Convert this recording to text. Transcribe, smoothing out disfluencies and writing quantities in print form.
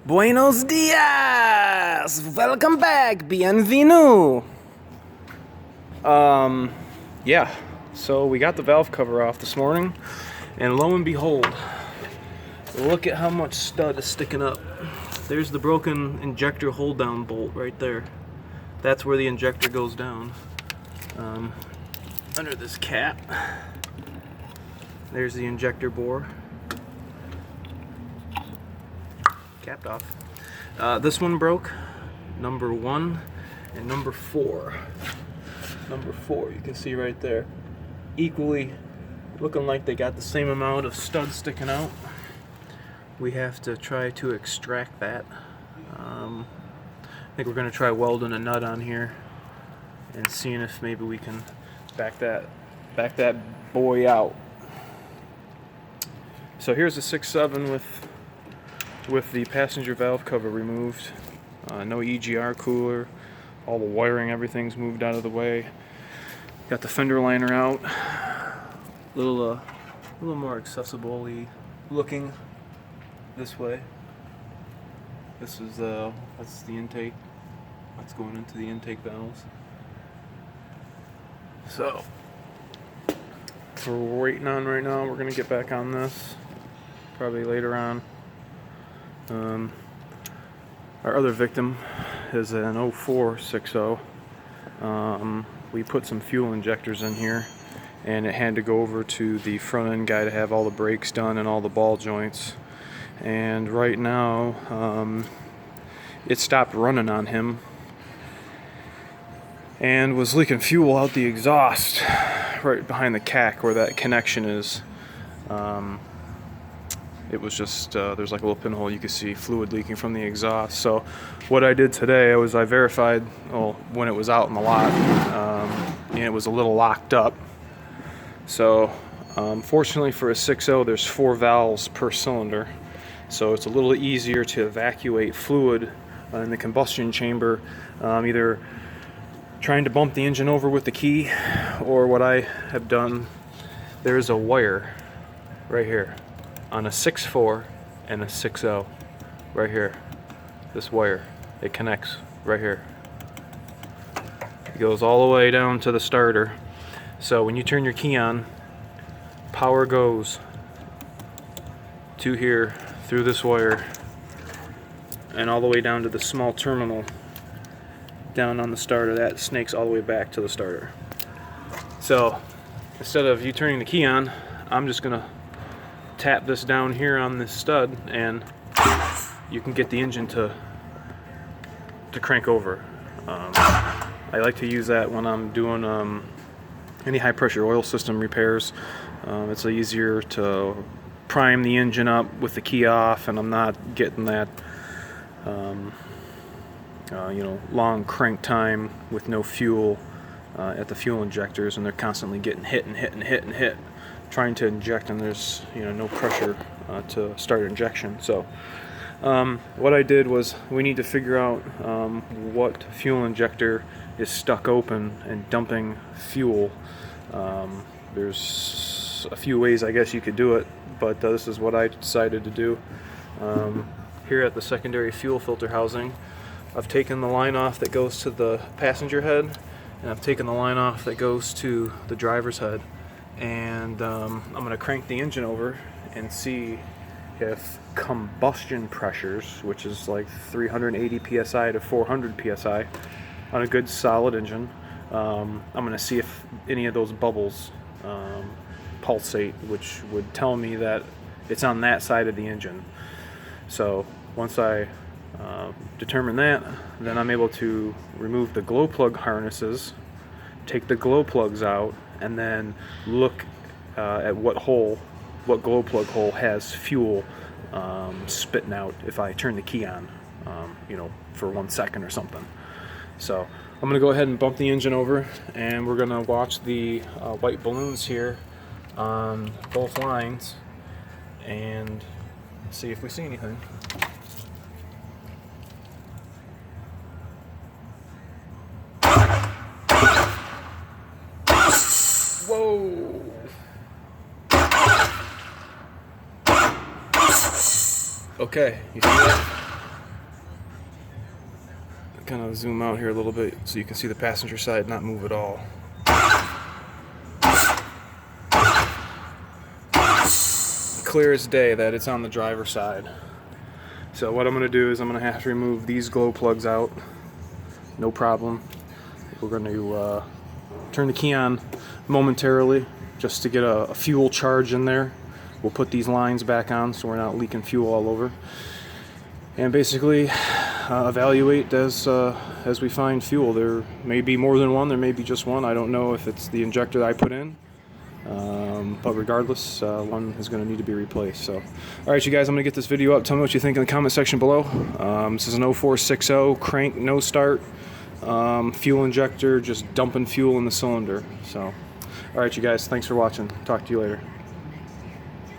Buenos dias! Welcome back! Bienvenue! Yeah, so we got the valve cover off this morning, and lo and behold, look at how much stud is sticking up. There's the broken injector hold down bolt right there. That's where the injector goes down. Under this cap, there's the injector bore. Capped off. This one broke, number 1 and number 4. Number 4, you can see right there, equally looking like they got the same amount of stud sticking out. We have to try to extract that. I think we're going to try welding a nut on here and seeing if maybe we can back that boy out. So here's a 6.7 with the passenger valve cover removed. No EGR cooler. All the wiring, everything's moved out of the way. Got the fender liner out. A little more accessible-y looking this way. This is that's the intake. That's going into the intake valves. So that's what we're waiting on right now. We're gonna get back on this probably later on. Our other victim is an 0460. We put some fuel injectors in here, and it had to go over to the front end guy to have all the brakes done and all the ball joints. And right now, it stopped running on him and was leaking fuel out the exhaust right behind the cack where that connection is. It was just, there's like a little pinhole, you could see fluid leaking from the exhaust. So what I did today was I verified, when it was out in the lot, and it was a little locked up. So fortunately for a 6.0, there's 4 valves per cylinder. So it's a little easier to evacuate fluid in the combustion chamber, either trying to bump the engine over with the key, or what I have done, there's a wire right here on a 6.4 and a 6.0 right here. This wire, it connects right here. It goes all the way down to the starter. So when you turn your key on, power goes to here through this wire and all the way down to the small terminal down on the starter. That snakes all the way back to the starter. So instead of you turning the key on, I'm just gonna tap this down here on this stud, and you can get the engine to crank over. I like to use that when I'm doing any high pressure oil system repairs. It's easier to prime the engine up with the key off, and I'm not getting that long crank time with no fuel at the fuel injectors, and they're constantly getting hit and hit and hit and hit trying to inject, and there's no pressure to start injection. So what I did was, we need to figure out what fuel injector is stuck open and dumping fuel. There's a few ways I guess you could do it, but this is what I decided to do. Here at the secondary fuel filter housing, I've taken the line off that goes to the passenger head, and I've taken the line off that goes to the driver's head. And I'm going to crank the engine over and see if combustion pressures, which is like 380 psi to 400 psi on a good solid engine, I'm going to see if any of those bubbles pulsate, which would tell me that it's on that side of the engine. So once I determine that, then I'm able to remove the glow plug harnesses, take the glow plugs out, and then look at what glow plug hole has fuel spitting out if I turn the key on, for 1 second or something. So I'm going to go ahead and bump the engine over, and we're going to watch the white balloons here on both lines and see if we see anything. Whoa! Okay, you see that? kind of zoom out here a little bit so you can see the passenger side not move at all. Clear as day that it's on the driver's side. So what I'm going to do is I'm going to have to remove these glow plugs out. No problem. We're going to turn the key on momentarily just to get a fuel charge in there. We'll put these lines back on so we're not leaking fuel all over. And basically evaluate as we find fuel. There may be more than one, there may be just one. I don't know if it's the injector that I put in. But regardless, one is going to need to be replaced. So, alright you guys, I'm going to get this video up. Tell me what you think in the comment section below. This is an 0460 crank, no start, fuel injector, just dumping fuel in the cylinder. So, alright you guys, thanks for watching. Talk to you later.